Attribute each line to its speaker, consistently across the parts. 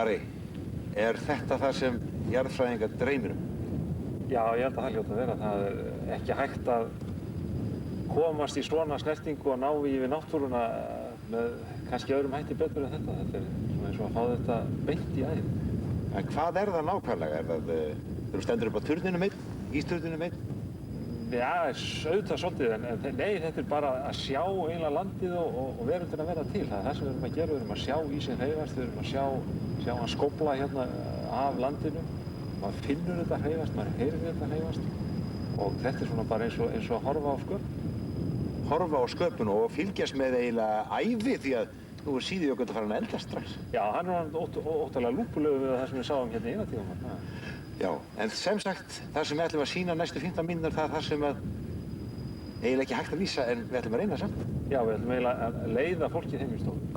Speaker 1: Ari, þetta það sem jarðfræðingar dreymir um?
Speaker 2: Já, ég held að það hljóti að vera. Það er ekki hægt að komast í svona snertingu og ná í við náttúruna með kannski öðrum hætti betur en þetta. Þetta er svona eins og að fá þetta beint í æð.
Speaker 1: En hvað er það nákvæmlega? Er það, þú stendur upp á turninum einn, ísturninum einn?
Speaker 2: Já, auðvitað svolítið, en nei, þetta er bara að sjá eiginlega landið og veröldina verða til. Það er það sem við erum að gera, við erum að sjá ísinn hreyfast, við erum að sjá hann skófla hérna af landinu. Maður finnur þetta hreyfast, maður heyrir þetta hreyfast og þetta er svona bara eins og að horfa á sköpun.
Speaker 1: Horfa á sköpun og fylgjast með eiginlega ævi því að nú er Síðujökull að fara að eldast strax.
Speaker 2: Já, hann er óttalega lúpulegur við það sem við sáum hérna í einatíðum.
Speaker 1: Já, en sem sagt, það sem við ætlum að sýna næstu 15 mínútur, það er það sem að eiginlega ekki hægt að lýsa en við ætlum að reyna samt.
Speaker 2: Já, við ætlum eiginlega að leiða fólkið heim í stofu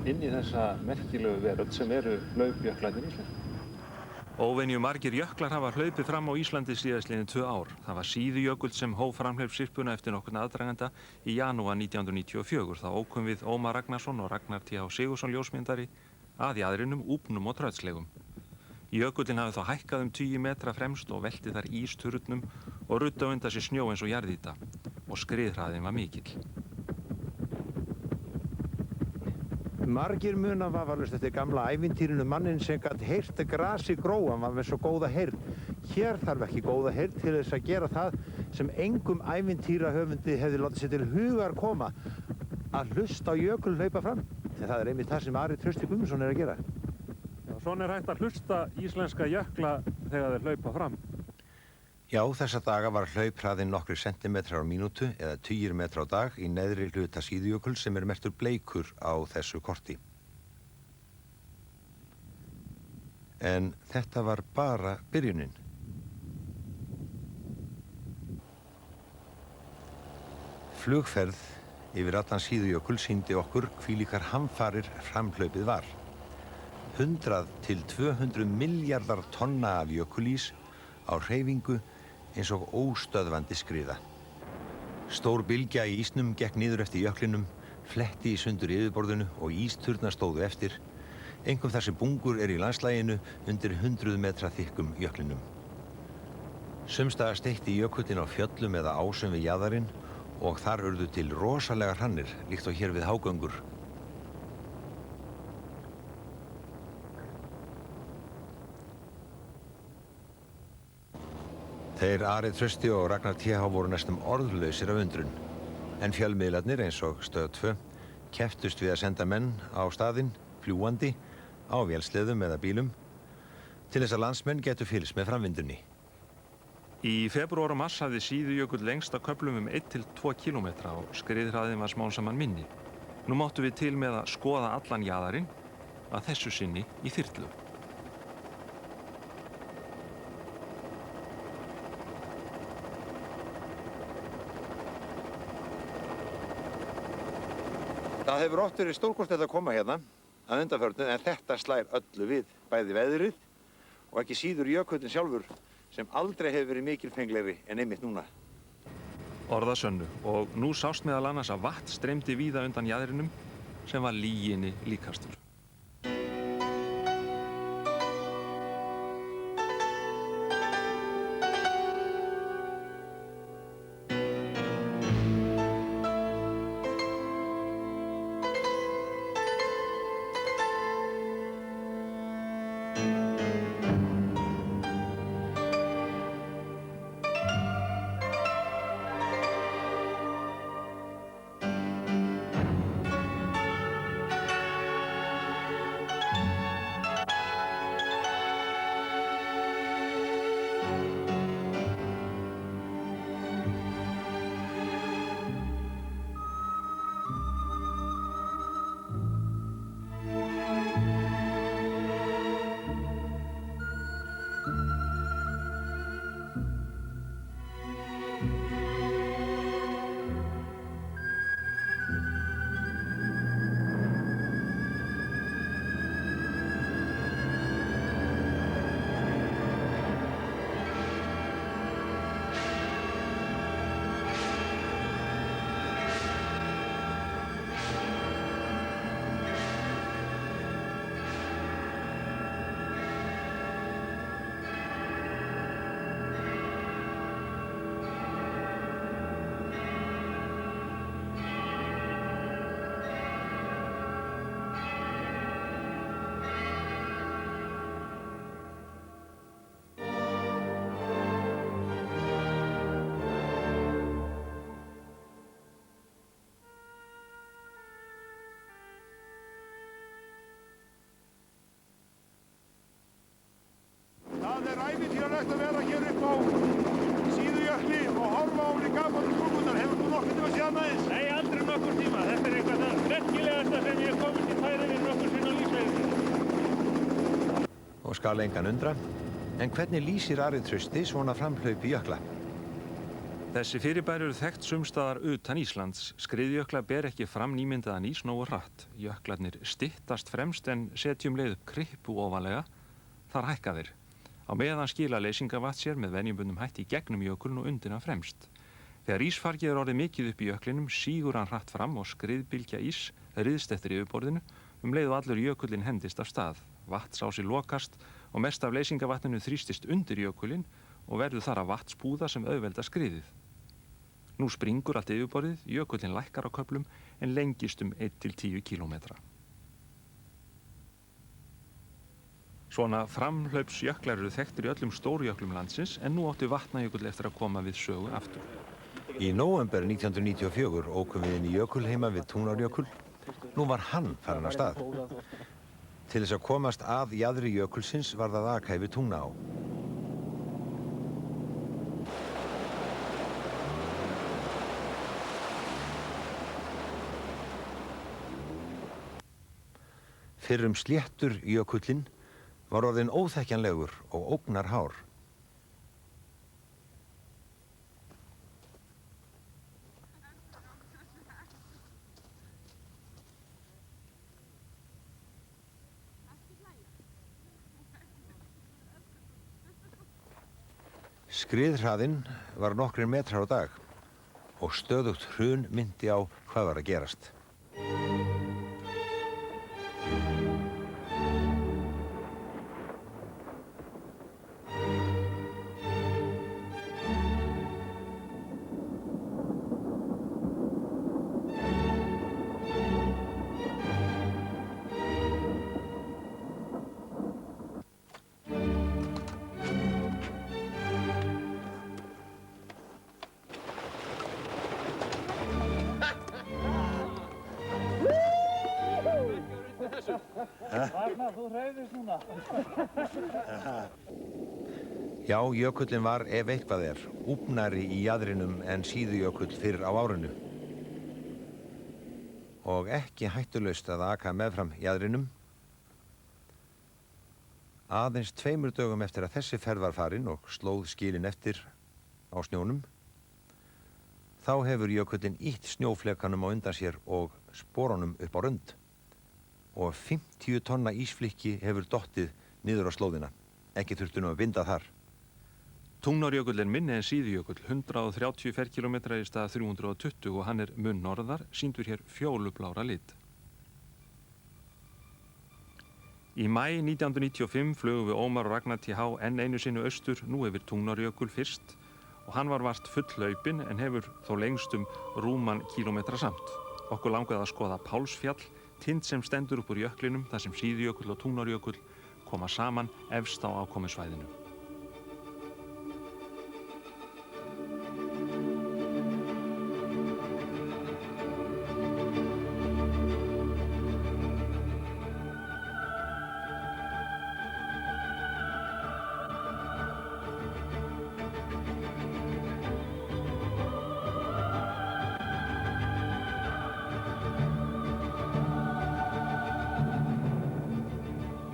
Speaker 2: inn í þessa merkilegu veröld sem eru hlaupjöklarnir í Íslandi.
Speaker 3: Óvenju margir jöklar hafa hlaupið fram á Íslandi síðastliðin 2 ár. Það var Síðujökull sem hóf framhlaupssyrpuna eftir nokkurn aðdraganda í janúar 1994. Þá ókum við Ómar Ragnarsson og Ragnar T. Sigurðsson ljósmyndari að jaðrinum, Úpnum og Tröllslegum. Jökullinn hafði þá hækkað 10 metra fremst og velti þar ísturnum og ruddi á undan sér snjó eins og jarðýta og skriðhraðinn var mikill.
Speaker 1: Margir muna vafalaust eftir gamla ævintýrinu mannin sem gat heyrt grasi gróa, hann var með svo góða heyrn. Hér þarf ekki góða heyrn til þess að gera það sem engum ævintýrahöfundi hefði látið sér til hugar koma, að hlusta á jökul hlaupa fram. En það er einmitt það sem Ari Trausti Guðmundsson er að gera.
Speaker 2: Já, svona er hægt að hlusta íslenska jökla þegar þeir hlaupa fram.
Speaker 1: Já, þessa daga var hlauphraðinn nokkrir sentimetrar á mínútu eða 10 metra á dag í neðri hluta Síðujökuls sem er merktur bleikur á þessu korti. En þetta var bara byrjunin. Flugferð yfir allan Síðujökul sýndi okkur hvílíkar hamfarir framhlaupið var. 100 til 200 milljarðar tonna af jökulís á hreyfingu eins og óstöðvandi skriða. Stór bylgja í ísnum gekk niður eftir jöklinum, fletti í sundur yfirborðinu og ísturnar stóðu eftir, einkum þar sem bungur er í landslaginu undir 100 metra þykkum jöklinum. Sums staðar steytti jökullinn á fjöllum eða ásum við jaðarinn og þar urðu til rosalega hrannir, líkt og hér við Hágöngur. Þeir Ari Trausti og Ragnar T. voru næstum orðlausir af undrun, en fjölmiðlarnir eins og Stöð 2 kepptust við að senda menn á staðinn, fljúandi, á vélsleðum eða bílum, til þess að landsmenn getu fylgst með framvindunni.
Speaker 3: Í febrúar og mars hafði Síðujökull lengst á köflum 1 til 2 kílómetra og skriðhraðinn var smám saman minni. Nú máttum við til með að skoða allan jaðarinn, að þessu sinni í þyrlu. Það hefur oft verið stórkostlegt að koma hérna að undanförnu, en þetta slær öllu við, bæði veðrið og ekki síður jökullinn sjálfur sem aldrei hefur verið mikilfenglegri en einmitt núna. Orða sönnu, og nú sást meðal annars að vatn streymdi víða undan jaðrinum sem var lyginni líkastur.
Speaker 4: skemmtilegt að vera hér upp á Síðujökli og horfa á gapandi sprungurnar. Hefur þú nokkuð tíma séð annað eins?
Speaker 2: Nei, aldrei nokkur tíma. Þetta eitthvað það merkilegasta sem ég hef komist í færi við nokkur sinna á lífsleiðinni.
Speaker 1: Og skal engan undra. En hvernig lýsir Ari Trausti svona framhlaupi jökla?
Speaker 3: Þessi fyrirbæri eru þekkt sumstaðar utan Íslands. Skriðjökla ber ekki fram nýmyndaðan ís nógu hratt. Jöklarnir styttast fremst en setjum leið upp krippu ofalega. Þar hækka þeir. Á meðan skila leysingavatn sér með venjubundum hætti í gegnum jökuln og undina fremst. Þegar ísfargið er orðið mikið upp í jöklinum sígur hann hratt fram og skriðbylgja ís ryðst eftir yfirborðinu leið og allur jökullinn hendist af stað. Vatnsásir lokast og mest af leysingavatninu þrýstist undir jökulinn og verður þar að vatnsbúða sem auðvelda skriðið. Nú springur allt yfirborðið, jökullinn lækkar á köflum en lengist 1–10 kílómetra. Svona framhlaupsjöklar eru þekktir í öllum stórjöklum landsins en nú átti Vatnajökull eftir að koma við sögu aftur.
Speaker 1: Í nóvember 1994 ókum við inn í jökulheima við Tungnaárjökul. Nú var hann farinn af stað. Til þess að komast að jaðri jökulsins var það aka yfir Tungnaá. Fyrrum sléttur jökullinn var orðinn óþekkjanlegur og ógnarhár. Skriðhraðinn var nokkrir metrar á dag og stöðugt hrun minnti á hvað var að gerast.
Speaker 2: Ragnar, þú hreyfðist núna.
Speaker 1: Já, jökullinn var, ef eitthvað er, úfnari í jaðrinum en Síðujökull fyrr á árinu. Og ekki hættulaust að aka meðfram jaðrinum. Aðeins 2 dögum eftir að þessi ferð var farin og slóð skilin eftir á snjónum, þá hefur jökullinn ýtt snjóflekanum á undan sér og sporunum upp á rönd. Og 50 tonna ísflykki hefur dottið niður á slóðina. Ekki þurfti nú að vinda þar.
Speaker 3: Tungnaárjökull er minni en Síðujökull, 130 ferkílómetrar í stað 320 og hann er mun norðar, sýndur hér fjólublára lit. Í maí 1995 flugum við Ómar og Ragnar TH enn einu sinni austur, nú yfir Tungnaárjökul fyrst, og hann var vart fullhlaupinn en hefur þó lengst rúman kílómetra samt. Okkur langaði að skoða Pálsfjall, tind sem stendur upp úr jöklinum þar sem Síðujökull og Tungnaárjökull koma saman efst á ákomusvæðinu.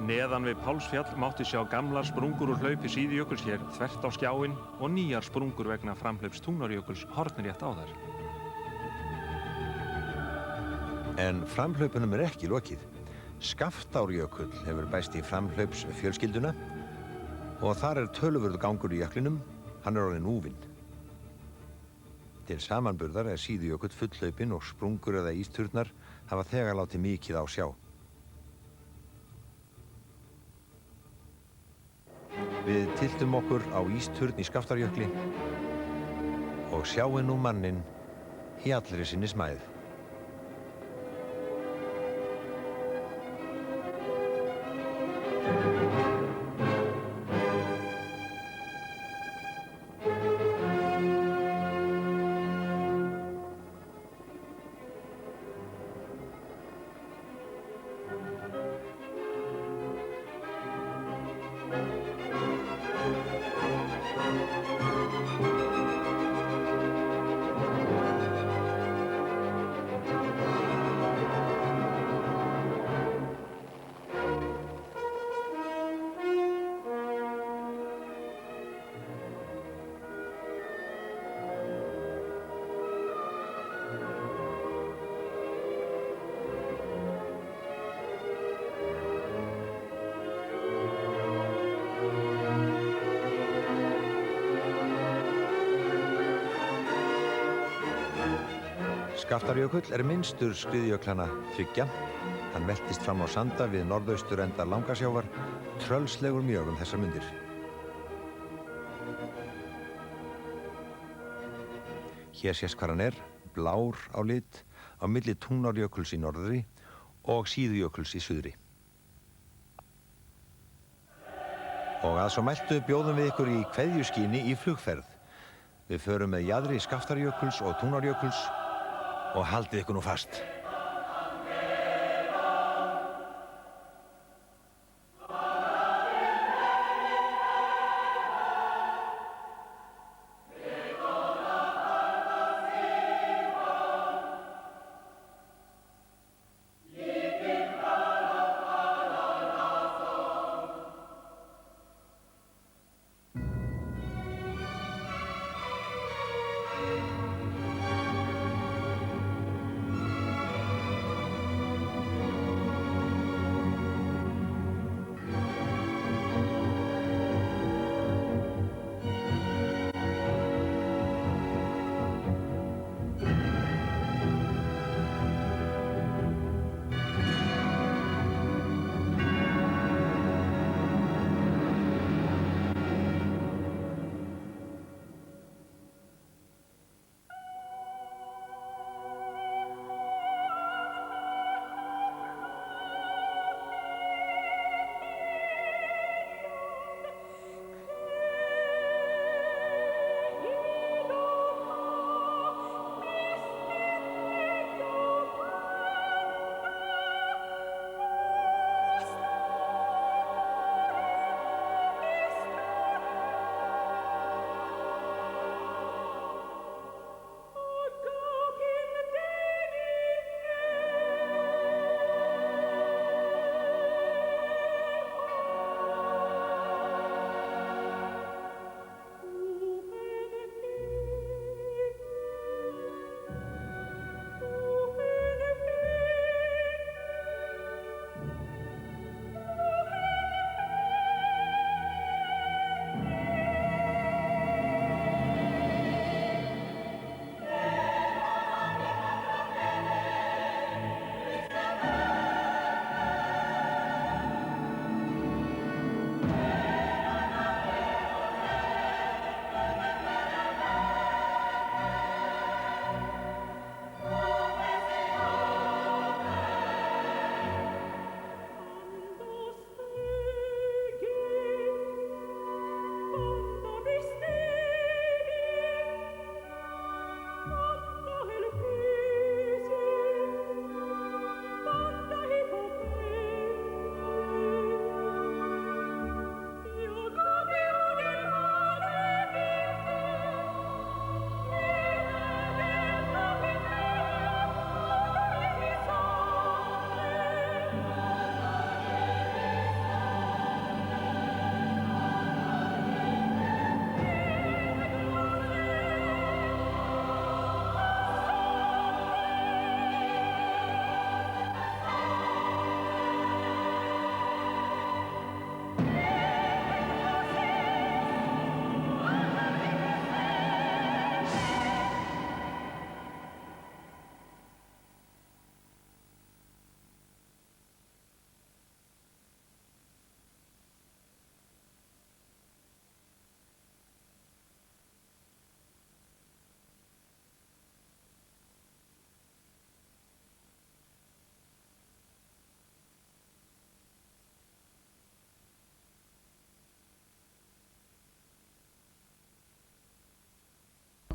Speaker 3: Neðan við Pálsfjall mátti sjá gamlar sprungur úr hlaupi Síðujökuls hér þvert á skjáinn og nýjar sprungur vegna framhlaups Tungnaárjökuls horfnir rétt á þær.
Speaker 1: En framhlaupunum er ekki lokið. Skaftárjökull hefur bæst í framhlaups fjölskylduna og þar er töluverður gangur í jöklinum, hann er orðinn úfinn. Til samanburðar er Síðujökull fullhlaupinn og sprungur eða ísturnar hafa þegar látið mikið á sjá. Við tiltum okkur á ísturn í Skaftárjökli og sjáum nú manninn í allri sinni smæð. Skaftárjökull er minnstur skriðjöklana þriggja. Hann veltist fram á Sanda við norðausturenda Langasjávar, tröllslegur mjög þessar mundir. Hér sést hvar hann er, blár á lit, á milli Tungnaárjökuls í norðri og Síðujökuls í suðri. Og að svo mæltu bjóðum við ykkur í kveðjuskyni í flugferð. Við förum með jaðri Skaftárjökuls og Tungnaárjökuls og haldið ykkur nú fast.